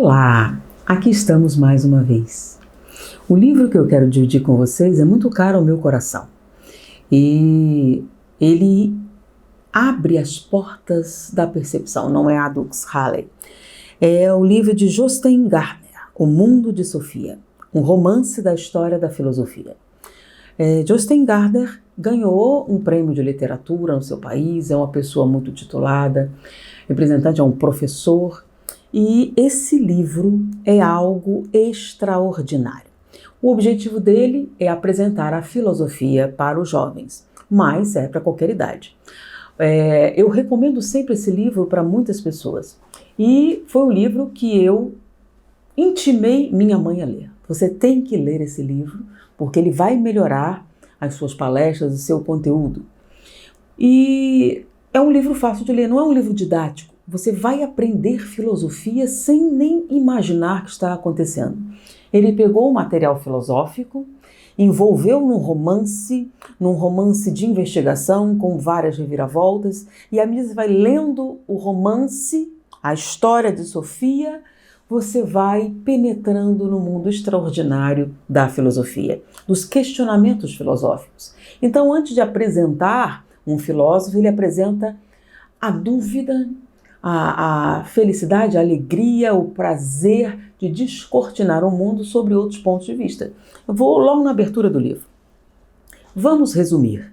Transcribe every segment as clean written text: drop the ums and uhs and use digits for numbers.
Olá, aqui estamos mais uma vez. O livro que eu quero dividir com vocês é muito caro ao meu coração e ele abre as portas da percepção, não é Aldous Huxley. É o livro de Jostein Gaarder, O Mundo de Sofia, um romance da história da filosofia. Jostein Gaarder ganhou um prêmio de literatura no seu país, é uma pessoa muito titulada, representante, é um professor, e esse livro é algo extraordinário. O objetivo dele é apresentar a filosofia para os jovens, mas é para qualquer idade. Eu recomendo sempre esse livro para muitas pessoas, e foi um livro que eu intimei minha mãe a ler. Você tem que ler esse livro, porque ele vai melhorar as suas palestras, o seu conteúdo. E é um livro fácil de ler, não é um livro didático. Você vai aprender filosofia sem nem imaginar que está acontecendo. Ele pegou o material filosófico, envolveu num romance de investigação com várias reviravoltas, e à medida que você vai lendo o romance, a história de Sofia, você vai penetrando no mundo extraordinário da filosofia, dos questionamentos filosóficos. Então, antes de apresentar um filósofo, ele apresenta a dúvida, a felicidade, a alegria, o prazer de descortinar o mundo sobre outros pontos de vista. Eu vou logo na abertura do livro. Vamos resumir.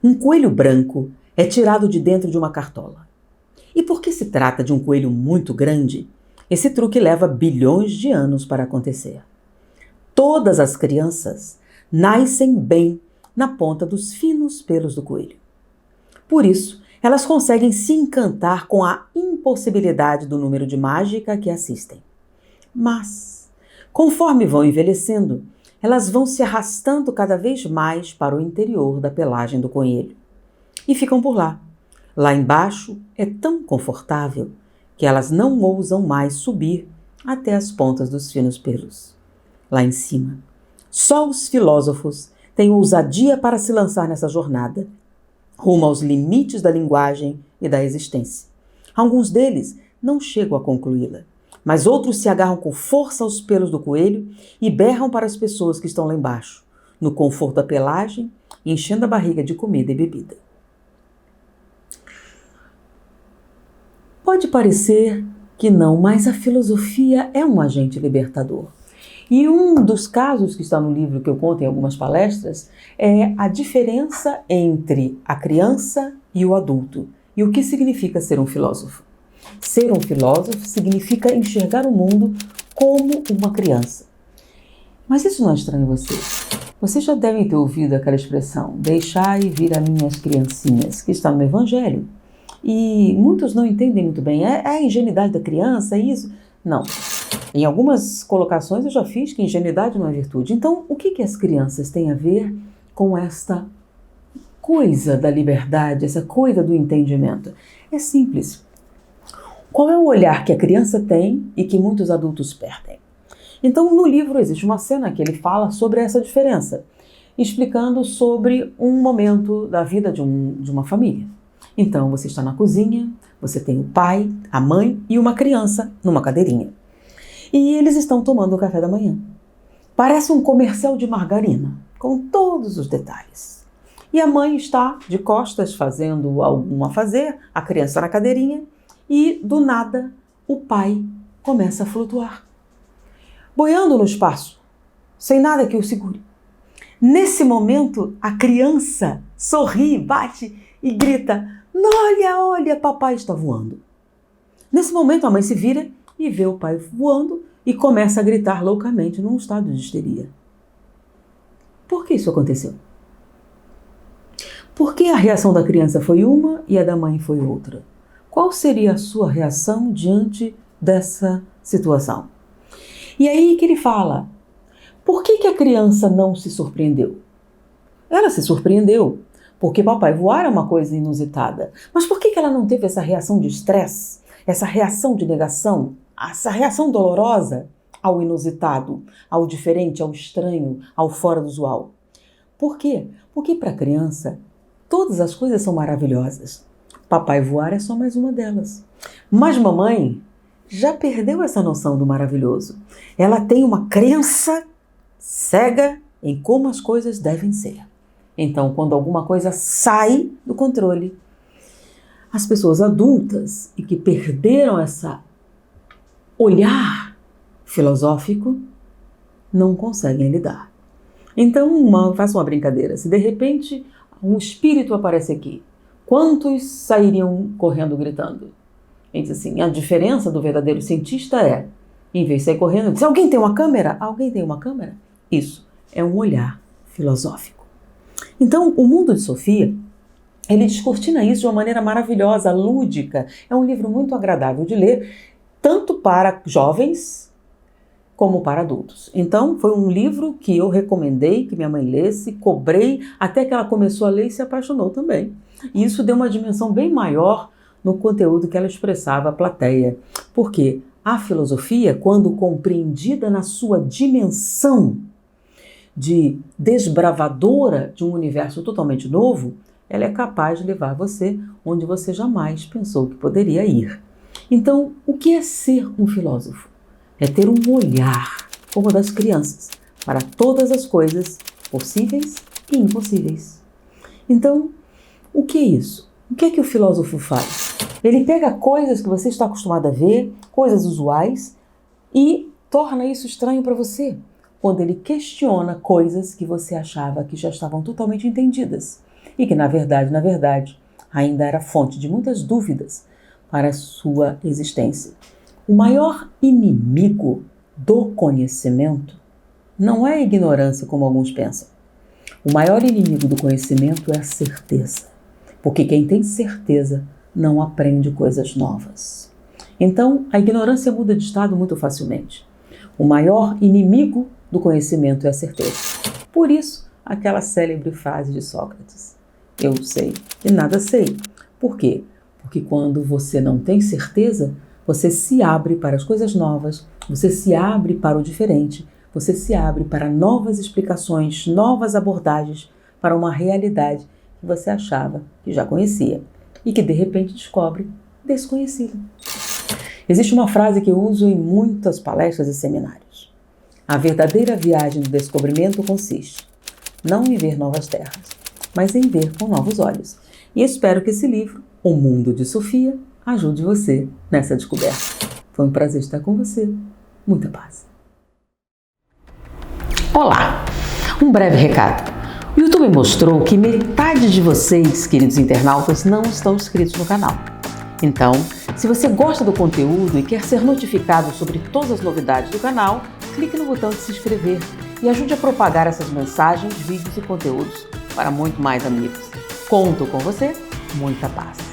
Um coelho branco é tirado de dentro de uma cartola. E porque se trata de um coelho muito grande, esse truque leva bilhões de anos para acontecer. Todas as crianças nascem bem na ponta dos finos pelos do coelho. Por isso, elas conseguem se encantar com a impossibilidade do número de mágica que assistem. Mas, conforme vão envelhecendo, elas vão se arrastando cada vez mais para o interior da pelagem do coelho. E ficam por lá. Lá embaixo é tão confortável que elas não ousam mais subir até as pontas dos finos pelos. Lá em cima, só os filósofos têm ousadia para se lançar nessa jornada, rumo aos limites da linguagem e da existência. Alguns deles não chegam a concluí-la, mas outros se agarram com força aos pelos do coelho e berram para as pessoas que estão lá embaixo, no conforto da pelagem, enchendo a barriga de comida e bebida. Pode parecer que não, mas a filosofia é um agente libertador. E um dos casos que está no livro que eu conto em algumas palestras é a diferença entre a criança e o adulto. E o que significa ser um filósofo? Ser um filósofo significa enxergar o mundo como uma criança. Mas isso não é estranho a vocês? Vocês já devem ter ouvido aquela expressão, deixai vir a minhas criancinhas, que está no Evangelho. E muitos não entendem muito bem. É a ingenuidade da criança, é isso? Não. Em algumas colocações eu já fiz que ingenuidade não é virtude. Então, o que as crianças têm a ver com esta coisa da liberdade, essa coisa do entendimento? É simples. Qual é o olhar que a criança tem e que muitos adultos perdem? Então, no livro existe uma cena que ele fala sobre essa diferença, explicando sobre um momento da vida de uma família. Então, você está na cozinha, você tem o pai, a mãe e uma criança numa cadeirinha. E eles estão tomando o café da manhã. Parece um comercial de margarina, com todos os detalhes. E a mãe está de costas fazendo algum afazer, a criança na cadeirinha, e do nada o pai começa a flutuar, boiando no espaço, sem nada que o segure. Nesse momento, a criança sorri, bate e grita: olha, olha, papai está voando. Nesse momento, a mãe se vira e vê o pai voando e começa a gritar loucamente num estado de histeria. Por que isso aconteceu? Por que a reação da criança foi uma e a da mãe foi outra? Qual seria a sua reação diante dessa situação? E aí que ele fala, por que a criança não se surpreendeu? Ela se surpreendeu, porque papai voar é uma coisa inusitada. Mas por que ela não teve essa reação de estresse, essa reação de negação, essa reação dolorosa ao inusitado, ao diferente, ao estranho, ao fora do usual? Por quê? Porque para a criança, todas as coisas são maravilhosas. Papai voar é só mais uma delas. Mas mamãe já perdeu essa noção do maravilhoso. Ela tem uma crença cega em como as coisas devem ser. Então, quando alguma coisa sai do controle, as pessoas adultas e que perderam esse olhar filosófico não conseguem lidar. Então, faça uma brincadeira. Se de repente um espírito aparece aqui, quantos sairiam correndo gritando? Ele diz assim, a diferença do verdadeiro cientista é, em vez de sair correndo, diz, alguém tem uma câmera? Alguém tem uma câmera? Isso é um olhar filosófico. Então, o Mundo de Sofia, ele descortina isso de uma maneira maravilhosa, lúdica. É um livro muito agradável de ler, tanto para jovens como para adultos. Então, foi um livro que eu recomendei que minha mãe lesse, cobrei, até que ela começou a ler e se apaixonou também. E isso deu uma dimensão bem maior no conteúdo que ela expressava à plateia. Porque a filosofia, quando compreendida na sua dimensão de desbravadora de um universo totalmente novo, ela é capaz de levar você onde você jamais pensou que poderia ir. Então, o que é ser um filósofo? É ter um olhar, como o das crianças, para todas as coisas possíveis e impossíveis. Então, o que é isso? O que é que o filósofo faz? Ele pega coisas que você está acostumado a ver, coisas usuais, e torna isso estranho para você, quando ele questiona coisas que você achava que já estavam totalmente entendidas e que, na verdade, ainda era fonte de muitas dúvidas para a sua existência. O maior inimigo do conhecimento não é a ignorância, como alguns pensam. O maior inimigo do conhecimento é a certeza, porque quem tem certeza não aprende coisas novas. Então, a ignorância muda de estado muito facilmente. O maior inimigo do conhecimento é a certeza. Por isso, aquela célebre frase de Sócrates: eu sei e nada sei. Por quê? Porque quando você não tem certeza, você se abre para as coisas novas, você se abre para o diferente, você se abre para novas explicações, novas abordagens para uma realidade que você achava que já conhecia e que de repente descobre desconhecida. Existe uma frase que eu uso em muitas palestras e seminários. A verdadeira viagem do descobrimento consiste não em ver novas terras, mas em ver com novos olhos. E espero que esse livro, O Mundo de Sofia, ajude você nessa descoberta. Foi um prazer estar com você. Muita paz. Olá! Um breve recado. O YouTube mostrou que metade de vocês, queridos internautas, não estão inscritos no canal. Então, se você gosta do conteúdo e quer ser notificado sobre todas as novidades do canal, clique no botão de se inscrever e ajude a propagar essas mensagens, vídeos e conteúdos para muito mais amigos. Conto com você. Muita paz.